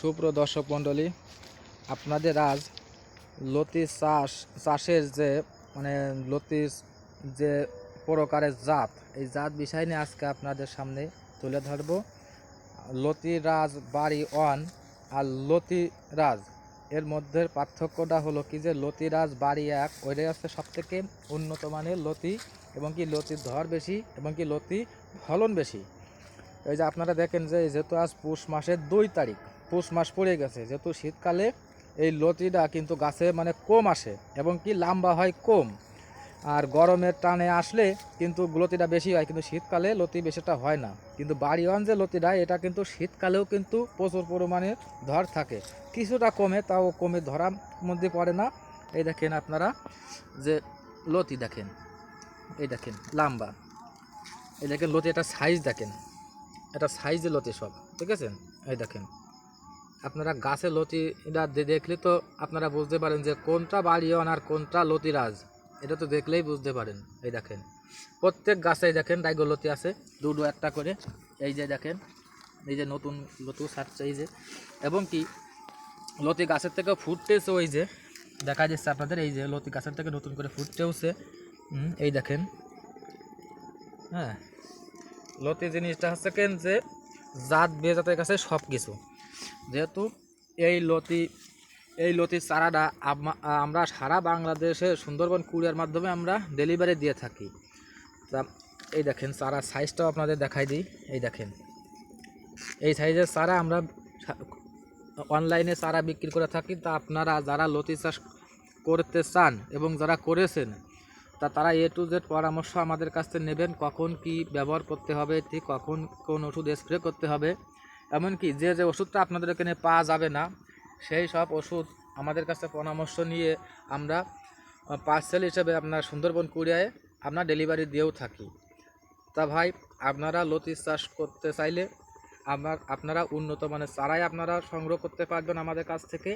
সুপ্রিয় দর্শক মণ্ডলী, আপনাদের আজ লতি চাষের যে লতির যে প্রকারের জাত, এই জাত বিষয় নিয়ে আজকে আপনাদের সামনে তুলে ধরব। লতিরাজ বাড়ি ওয়ান আর লতিরাজ এর মধ্যে পার্থক্যটা হলো কি যে লতিরাজ বাড়ি এক ওইটাই হচ্ছে সবথেকে উন্নত মানের লতি, এবং কি লতির ধর বেশি, এবং কি লতি ফলন বেশি। এই যে আপনারা দেখেন যে যেহেতু আজ পৌষ মাসের 2 তারিখ, পৌষ মাস পড়ে গেছে, যেহেতু শীতকালে এই লতিটা কিন্তু গাছে কম আসে এবং কি লম্বা হয় কম। আর গরমের টানে আসলে কিন্তু লতিটা বেশি হয়, কিন্তু শীতকালে লতি বেশিটা হয় না। কিন্তু বাড়িওয়ান যে লতিটা, এটা কিন্তু শীতকালেও কিন্তু প্রচুর পরিমাণে ধর থাকে, কিছুটা কমে, তাও কমে ধরার মধ্যে পড়ে না। এই দেখেন আপনারা যে লতি দেখেন, এই দেখেন লম্বা, এই দেখেন লতি, এটা সাইজ দেখেন, এটা সাইজে লতি সব, ঠিক আছে। এই দেখেন আপনারা গাছে লতিটা দেখলে তো আপনারা বুঝতে পারেন যে কোনটা বাড়িওয়ান আর কোনটা লতিরাজ, এটা তো দেখলেই বুঝতে পারেন। এই দেখেন প্রত্যেক গাছেই দেখেন ডাইগো লতি আছে, দুটো একটা করে। এই যে দেখেন, এই যে নতুন লতি ছাড়ছে, এই যে, এবং কি লতি গাছের থেকে ফুটতেছে, ওই যে দেখা যাচ্ছে আপনাদের, এই যে লতি গাছের থেকে নতুন করে ফুটতেওছে। এই দেখেন, হ্যাঁ, লতি জিনিসটা হচ্ছে কেন যে জাত বেজাতের কাছে সব কিছু। যেহেতু এই লতির চারাটা আমরা সারা বাংলাদেশে সুন্দরবন কুরিয়ার মাধ্যমে আমরা ডেলিভারি দিয়ে থাকি। তা এই দেখেন চারা সাইজটাও আপনাদের দেখাই দিই। এই দেখেন এই সাইজের চারা আমরা অনলাইনে চারা বিক্রি করে থাকি। তা আপনারা যারা লতি চাষ করতে চান এবং যারা করেছেন, তারা A to Z পরামর্শ আমাদের কাছ থেকে নেবেন, কখন কি ব্যবহার করতে হবে, ঠিক কখন কোন ওষুধ স্প্রে করতে হবে, এমনকি যে ওষুধটা আপনাদের এখানে পাওয়া যাবে না, সেই সব ওষুধ আমাদের কাছে পরামর্শ নিয়ে আমরা পার্সেল হিসেবে আপনার সুন্দরবন কুরিয়ারে আমরা ডেলিভারি দিয়েও থাকি। তা ভাই, আপনারা লতি চাষ করতে চাইলে আপনারা উন্নত মানের চারাই আপনারা সংগ্রহ করতে পারবেন আমাদের কাছ থেকে।